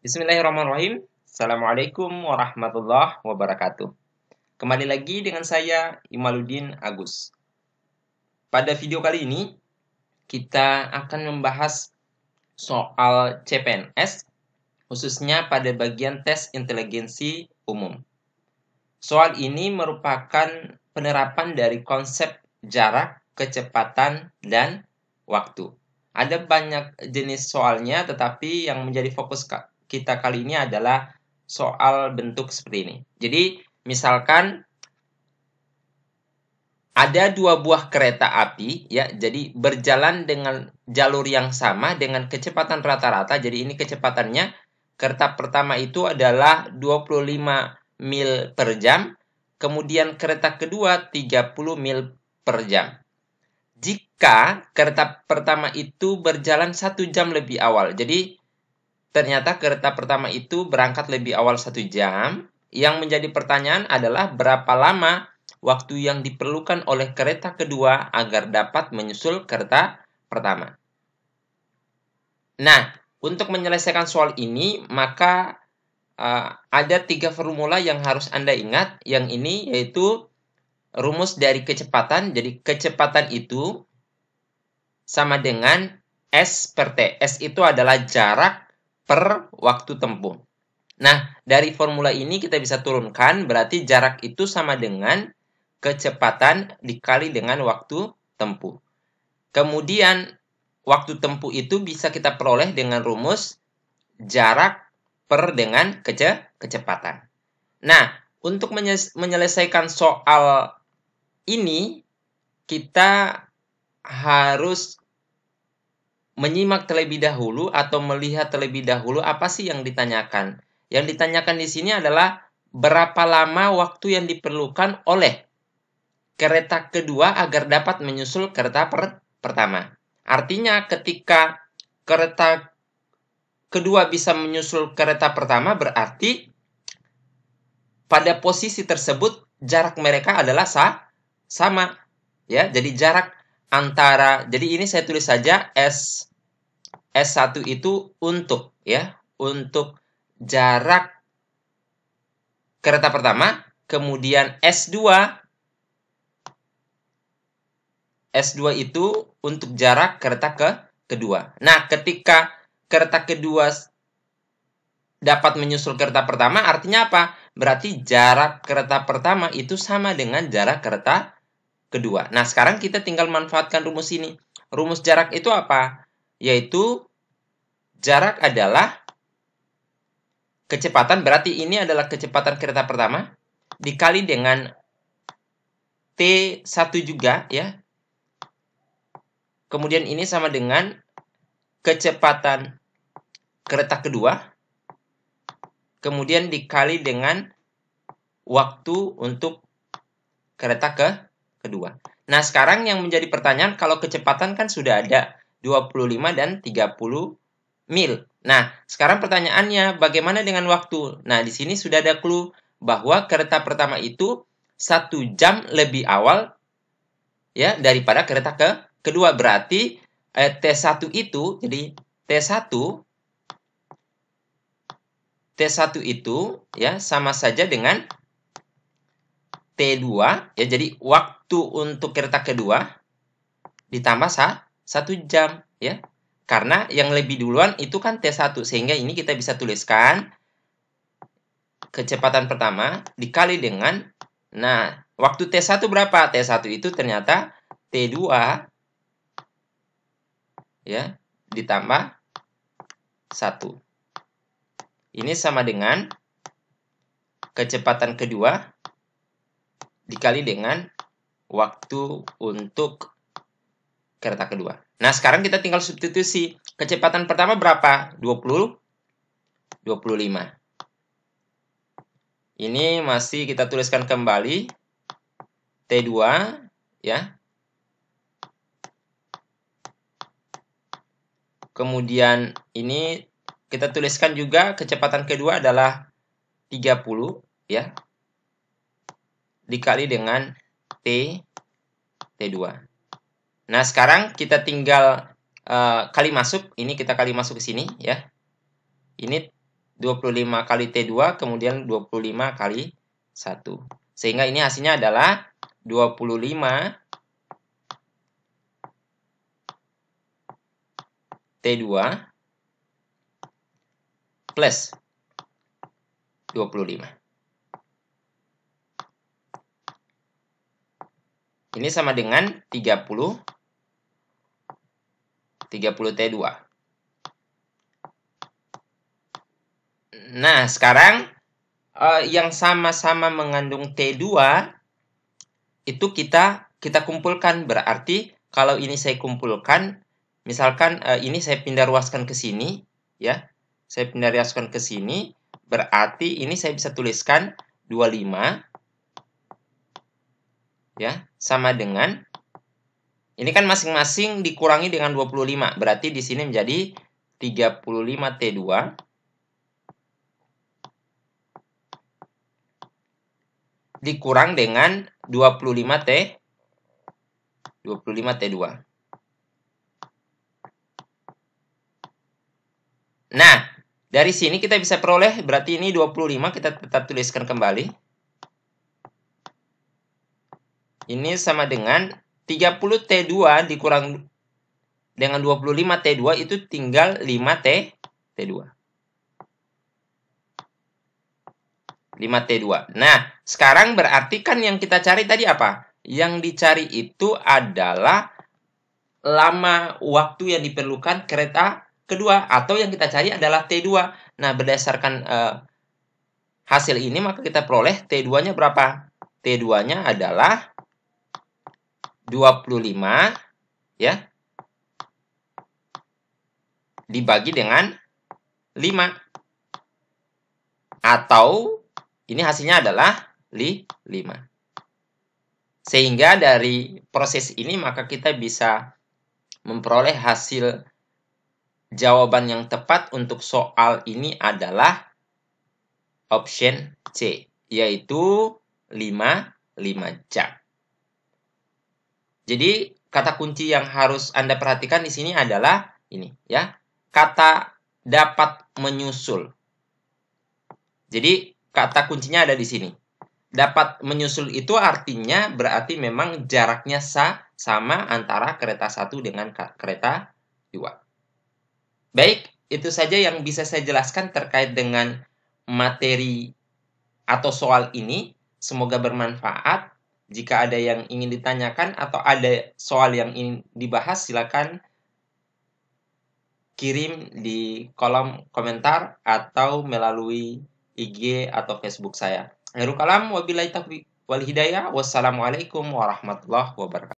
Bismillahirrahmanirrahim. Assalamualaikum warahmatullahi wabarakatuh. Kembali lagi dengan saya, Imaluddin Agus. Pada video kali ini, kita akan membahas soal CPNS, khususnya pada bagian tes inteligensi umum. Soal ini merupakan penerapan dari konsep jarak, kecepatan, dan waktu. Ada banyak jenis soalnya, tetapi yang menjadi fokus kita kali ini adalah soal bentuk seperti ini. Jadi, misalkan ada dua buah kereta api, ya, jadi berjalan dengan jalur yang sama dengan kecepatan rata-rata. Jadi ini kecepatannya, kereta pertama itu adalah 25 mil per jam, kemudian kereta kedua 30 mil per jam. Jika kereta pertama itu berjalan 1 jam lebih awal, jadi ternyata kereta pertama itu berangkat lebih awal 1 jam. Yang menjadi pertanyaan adalah berapa lama waktu yang diperlukan oleh kereta kedua agar dapat menyusul kereta pertama. Nah, untuk menyelesaikan soal ini, maka ada 3 formula yang harus Anda ingat. Yang ini yaitu rumus dari kecepatan. Jadi, kecepatan itu sama dengan S per T. S itu adalah jarak per waktu tempuh. Nah, dari formula ini kita bisa turunkan, berarti jarak itu sama dengan kecepatan dikali dengan waktu tempuh. Kemudian, waktu tempuh itu bisa kita peroleh dengan rumus jarak per dengan kecepatan. Nah, untuk menyelesaikan soal ini, kita harus menyimak terlebih dahulu atau melihat terlebih dahulu apa sih yang ditanyakan. Yang ditanyakan di sini adalah berapa lama waktu yang diperlukan oleh kereta kedua agar dapat menyusul kereta pertama. Artinya ketika kereta kedua bisa menyusul kereta pertama, berarti pada posisi tersebut jarak mereka adalah sama. Ya, jadi jarak antara, jadi ini saya tulis saja S1 itu untuk, ya, untuk jarak kereta pertama, kemudian S2 itu untuk jarak kereta kedua. Nah, ketika kereta kedua dapat menyusul kereta pertama, artinya apa? Berarti jarak kereta pertama itu sama dengan jarak kereta kedua. Nah, sekarang kita tinggal manfaatkan rumus ini. Rumus jarak itu apa? Yaitu jarak adalah kecepatan, berarti ini adalah kecepatan kereta pertama, dikali dengan T1 juga, ya. Kemudian ini sama dengan kecepatan kereta kedua, kemudian dikali dengan waktu untuk kereta kedua. Nah, sekarang yang menjadi pertanyaan, kalau kecepatan kan sudah ada 25 dan 30 mil. Nah, sekarang pertanyaannya bagaimana dengan waktu? Nah, di sini sudah ada clue bahwa kereta pertama itu 1 jam lebih awal, ya, daripada kereta kedua. Berarti T1 itu, jadi T1 itu, ya, sama saja dengan T2, ya, jadi waktu untuk kereta kedua ditambah 1 jam, ya. Karena yang lebih duluan itu kan T1, sehingga ini kita bisa tuliskan kecepatan pertama dikali dengan, nah, waktu T1 berapa? T1 itu ternyata T2, ya, ditambah 1. Ini sama dengan kecepatan kedua dikali dengan waktu untuk kereta kedua. Nah, sekarang kita tinggal substitusi. Kecepatan pertama berapa? 25. Ini masih kita tuliskan kembali. T2, ya. Kemudian ini kita tuliskan juga kecepatan kedua adalah 30, ya. Dikali dengan T2. Nah, sekarang kita tinggal kali masuk. Ini kita kali masuk ke sini, ya. Ini 25 kali T2, kemudian 25 kali 1. Sehingga ini hasilnya adalah 25 T2 plus 25. Ini sama dengan 30 T2. Nah, sekarang yang sama-sama mengandung T2 itu kita kumpulkan. Berarti kalau ini saya kumpulkan, misalkan ini saya pindah ruaskan ke sini, ya. Saya pindah ruaskan ke sini, berarti ini saya bisa tuliskan 25 ya, sama dengan ini kan masing-masing dikurangi dengan 25. Berarti di sini menjadi 35 T2 dikurang dengan 25 T2. Nah, dari sini kita bisa peroleh, berarti ini 25, kita tetap tuliskan kembali. Ini sama dengan 30 T2 dikurang dengan 25 T2 itu tinggal 5 T2. 5 T2. Nah, sekarang berarti kan yang kita cari tadi apa? Yang dicari itu adalah lama waktu yang diperlukan kereta kedua, atau yang kita cari adalah T2. Nah, berdasarkan hasil ini maka kita peroleh T2-nya berapa? T2-nya adalah 25 ya dibagi dengan 5, atau ini hasilnya adalah 5. Sehingga dari proses ini maka kita bisa memperoleh hasil jawaban yang tepat untuk soal ini adalah option C, yaitu 5 jam. Jadi kata kunci yang harus Anda perhatikan di sini adalah ini ya, kata dapat menyusul. Jadi kata kuncinya ada di sini. Dapat menyusul itu artinya berarti memang jaraknya sama antara kereta 1 dengan kereta 2. Baik, itu saja yang bisa saya jelaskan terkait dengan materi atau soal ini. Semoga bermanfaat. Jika ada yang ingin ditanyakan atau ada soal yang ingin dibahas, silakan kirim di kolom komentar atau melalui IG atau Facebook saya. Akhirul kalam, wabillahi taufiq wal hidayah. Wassalamualaikum warahmatullahi wabarakatuh.